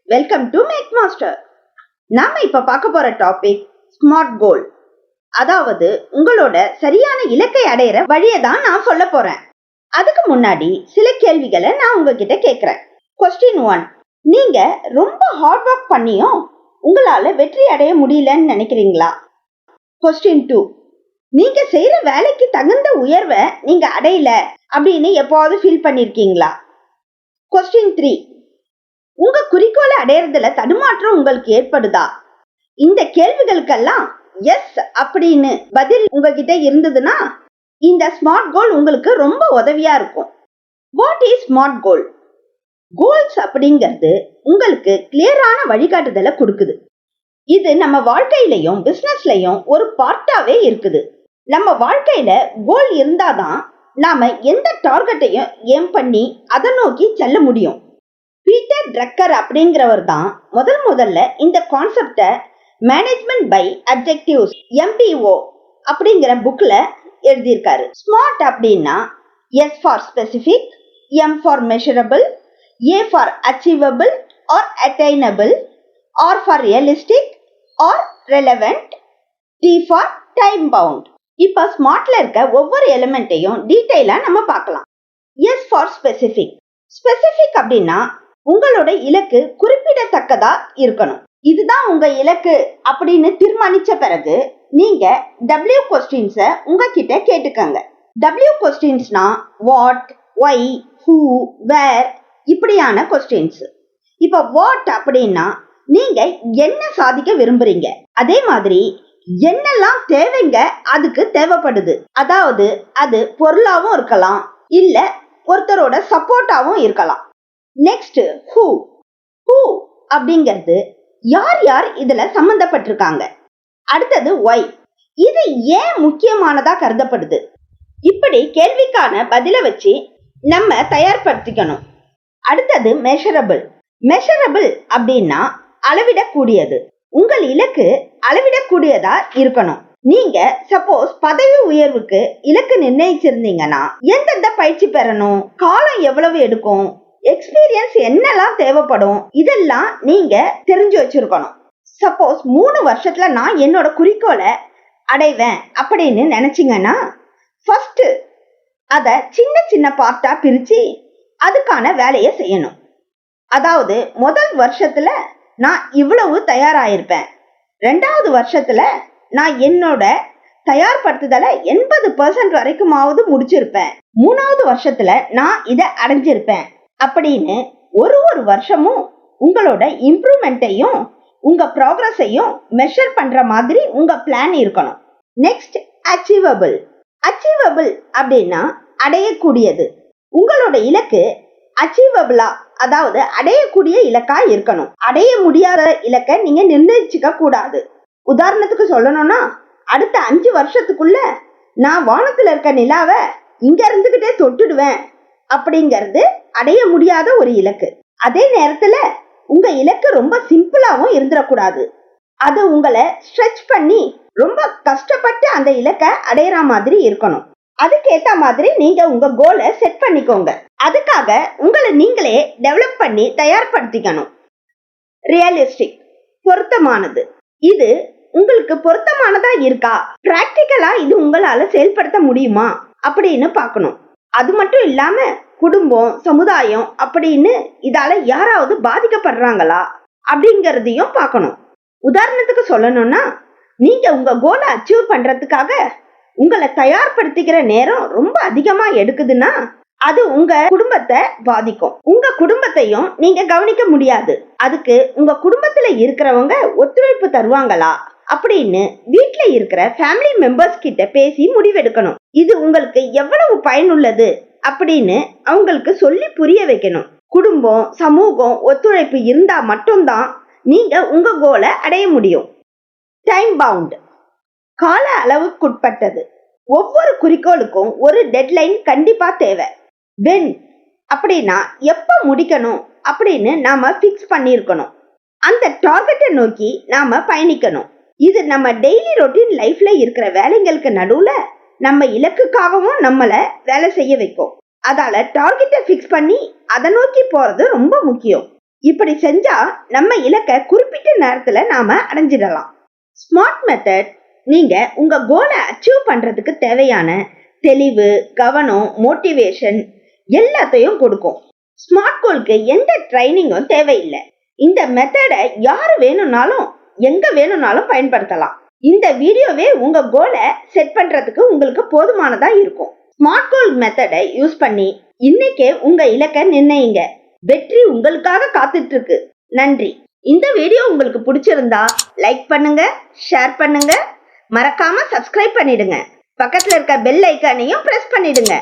Welcome to make master. நாம இப்ப பார்க்க போற டாபிக் ஸ்மார்ட் கோல். அதாவது உங்களோட சரியான இலக்கை அடையிற வழியை தான் நான் சொல்ல போறேன். அதுக்கு முன்னாடி சில கேள்விகளை நான் உங்ககிட்ட கேட்கிறேன். கொஸ்டின் 1, நீங்க ரொம்ப ஹார்ட் ஒர்க் பண்ணியும் உங்களால வெற்றி அடைய முடியலன்னு நினைக்கிறீங்களா? கொஸ்டின் 2, நீங்க செய்யற வேலைக்கு தகுந்த உயர்வை நீங்க அடையல அப்படின்னு எப்போது ஃபீல் பண்ணிருக்கீங்களா? கொஸ்டின் 3, உங்க குறிக்கோளை அடையறதுல தடுமாற்றம் உங்களுக்கு ஏற்படுதா? இந்த கேள்விகளுக்கெல்லாம் எஸ் அப்படின்னு பதில் உங்ககிட்ட இருந்ததுன்னா இந்த ஸ்மார்ட் கோல் உங்களுக்கு ரொம்ப உதவியா இருக்கும். What is smart goal? Goals அப்படிங்கிறது உங்களுக்கு கிளியரான வழிகாட்டுதலை கொடுக்குது. இது நம்ம வாழ்க்கையிலையும் பிசினஸ்லயும் ஒரு பார்ட்டாவே இருக்குது. நம்ம வாழ்க்கையில கோல் இருந்தாதான் நாம எந்த டார்கெட்டையும் ஏம் பண்ணி அதை நோக்கி செல்ல முடியும். பீட்டர் ட்ரக்கர் அப்படிங்கிறவர் தான் முதல்ல இந்த கான்செப்டை மேனேஜ்மெண்ட் பை அப்ஜெக்டிவ்ஸ் MBO அப்படிங்கிற புக்ல எழுதியிருக்காரு. ஸ்மார்ட் அப்படின்னா S for specific, M for measurable, A for achievable or attainable, R for realistic or relevant, T for time bound. இப்ப ஸ்மார்ட்ல இருக்க ஒவ்வொரு எலிமெண்ட்டையும் டீடைலா நம்ம பார்க்கலாம். S for specific. ஸ்பெசிபிக் அப்படின்னா உங்களோட இலக்கு குறிப்பிடத்தக்கதா இருக்கணும். இதுதான் உங்க இலக்கு அப்படின்னு தீர்மானிச்ச பிறகு நீங்க W கொஸ்டின்ஸ உங்ககிட்ட கேட்டுக்கங்க. W கொஸ்டின்ஸ்னா வாட், ஒய், ஹூ, வேர் இப்படியான கொஸ்டின்ஸ். இப்ப வாட் அப்படின்னா நீங்க என்ன சாதிக்க விரும்புறீங்க, அதே மாதிரி என்னெல்லாம் தேவைங்க அதுக்கு தேவைப்படுது. அதாவது அது பொருளாவும் இருக்கலாம், இல்ல ஒருத்தரோட சப்போர்ட்டாவும் இருக்கலாம். Next who. ஹூ அப்படிங்கிறது யார் யார் இதுல சம்பந்தப்பட்டிருக்காங்க. அடுத்தது ஒய், இது ஏன் முக்கியமானதா கருதப்படுது. இப்படி கேள்விக்கான பதில வச்சு நம்ம தயார்படுத்திக்கணும். அடுத்தது மெஷரபிள். மெஷரபிள் அப்படின்னா அளவிடக்கூடியது. உங்கள் இலக்கு அளவிடக்கூடியதா இருக்கணும். நீங்க சப்போஸ் பதவி உயர்வுக்கு இலக்கு நிர்ணயிச்சிருந்தீங்கன்னா எந்தெந்த பயிற்சி பெறணும், காலம் எவ்வளவு எடுக்கும், எக்ஸ்பீரியன்ஸ் என்னெல்லாம் தேவைப்படும், இதெல்லாம் நீங்க தெரிஞ்சு வச்சிருக்கணும். சப்போஸ் 3 வருஷத்துல நான் என்னோட குறிக்கோளை அடைவேன் அப்படின்னு நினைச்சீங்கன்னா ஃபர்ஸ்ட் அத சின்ன சின்ன பார்ட்டா பிரிச்சு அதுக்கான வேலையை செய்யணும். அதாவது முதல் வருஷத்துல நான் இவ்வளவு தயாராயிருப்பேன், 2வது வருஷத்துல நான் என்னோட தயார்படுத்துதலை 80% வரைக்குமாவது முடிச்சிருப்பேன், 3வது வருஷத்துல நான் இதை அடைஞ்சிருப்பேன் அப்படின்னு ஒரு வருஷமும் உங்களோட இம்ப்ரூவ்மெண்ட்டையும் உங்க ப்ராக்ரஸையும் மெஷர் பண்ற மாதிரி உங்க பிளான் இருக்கணும். Next achievable. அச்சீவபிள் அப்படின்னா அடையக்கூடியது. உங்களோட இலக்கு அச்சீவபிளா, அதாவது அடையக்கூடிய இலக்கா இருக்கணும். அடைய முடியாத இலக்கை நீங்க நிர்ணயிச்சுக்க கூடாது. உதாரணத்துக்கு சொல்லணும்னா அடுத்த 5 வருஷத்துக்குள்ள நான் வானத்துல இருக்க நிலாவை இங்க இருந்துகிட்டே தொட்டுடுவேன் அப்படிங்கிறது அடைய முடியாத ஒரு இலக்கு. அதே நேரத்துல உங்க இலக்கு ரொம்ப சிம்பிளாவும் இருந்துடக்கூடாது. அது உங்களை ஸ்ட்ரெச் பண்ணி ரொம்ப கஷ்டப்பட்டு அந்த இலக்கை அடையிற மாதிரி இருக்கணும். அதுக்கேத்த மாதிரி நீங்க உங்க கோலை செட் பண்ணிக்கோங்க. அதுக்காக உங்களை நீங்களே டெவலப் பண்ணி தயார்படுத்திக்கணும். ரியலிஸ்டிக், பொருத்தமானது. இது உங்களுக்கு பொருத்தமானதா இருக்கா, பிராக்டிக்கலா இது உங்களால செயல்படுத்த முடியுமா அப்படின்னு பார்க்கணும். அது மட்டும் இல்லாம குடும்பம், சமுதாயம் அப்படின்னு இதால யாராவது பாதிக்கப்படுறாங்களா அப்படிங்கறதையும் பார்க்கணும். உதாரணத்துக்கு சொல்லணும்னா நீங்க உங்க கோலை அச்சீவ் பண்றதுக்காக உங்களை தயார்படுத்திக்கிற நேரம் ரொம்ப அதிகமா எடுக்குதுன்னா அது உங்க குடும்பத்தை பாதிக்கும். உங்க குடும்பத்தையும் நீங்க கவனிக்க முடியாது. அதுக்கு உங்க குடும்பத்துல இருக்கிறவங்க ஒத்துழைப்பு தருவாங்களா அப்படின்னு வீட்டுல இருக்கிற ஃபேமிலி மெம்பர்ஸ் கிட்ட பேசி முடிவெடுக்கணும். இது உங்களுக்கு எவ்வளவு பயனுள்ளது அப்படின்னு அவங்களுக்கு சொல்லி புரிய வைக்கணும். குடும்பம், சமூகம் ஒத்துழைப்பு இருந்தா மட்டும்தான் நீங்க உங்க கோலை அடைய முடியும். டைம் பவுண்ட், கால அளவுக்குட்பட்டது. ஒவ்வொரு குறிக்கோளுக்கும் ஒரு டெட்லைன் கண்டிப்பா தேவை. வென் அப்படின்னா எப்ப முடிக்கணும் அப்படின்னு நாம பிக்ஸ் பண்ணிருக்கணும். அந்த டார்கெட்டை நோக்கி நாம பயணிக்கணும். இது நம்ம டெய்லி ரொட்டீன் லைஃப்ல இருக்கிற வேலைங்களுக்கு நடுவுல நம்ம இலக்குக்காகவும் நம்மள வேலை செய்ய வைக்கும். அதால டார்கெட்டை பிக்ஸ் பண்ணி அதை நோக்கி போறது ரொம்ப முக்கியம். இப்படி செஞ்சா நம்ம இலக்க குறிப்பிட்ட நேரத்துல நாம அடைஞ்சிடலாம். ஸ்மார்ட் மெத்தட் நீங்க உங்க கோலை அச்சீவ் பண்றதுக்கு தேவையான தெளிவு, கவனம், மோட்டிவேஷன் எல்லாத்தையும் கொடுக்கும். ஸ்மார்ட் கோலுக்கு எந்த ட்ரைனிங்கும் தேவையில்லை. இந்த மெத்தடை யாரு வேணும்னாலும் எங்க வேணும்னாலும் பயன்படுத்தலாம். இந்த வீடியோவே உங்க கோலை செட் பண்றதுக்கு உங்களுக்கு போதுமானதா இருக்கும். ஸ்மார்ட் கோல் மெத்தடை யூஸ் பண்ணி இன்னைக்கே உங்க இலக்கை நிர்ணயிங்க. வெற்றி உங்களுக்காக காத்துட்டு இருக்கு. நன்றி. இந்த வீடியோ உங்களுக்கு பிடிச்சிருந்தா லைக் பண்ணுங்க, ஷேர் பண்ணுங்க, மறக்காம சப்ஸ்கிரைப் பண்ணிடுங்க. பக்கத்துல இருக்க பெல் ஐக்கானையும் பிரஸ் பண்ணிடுங்க.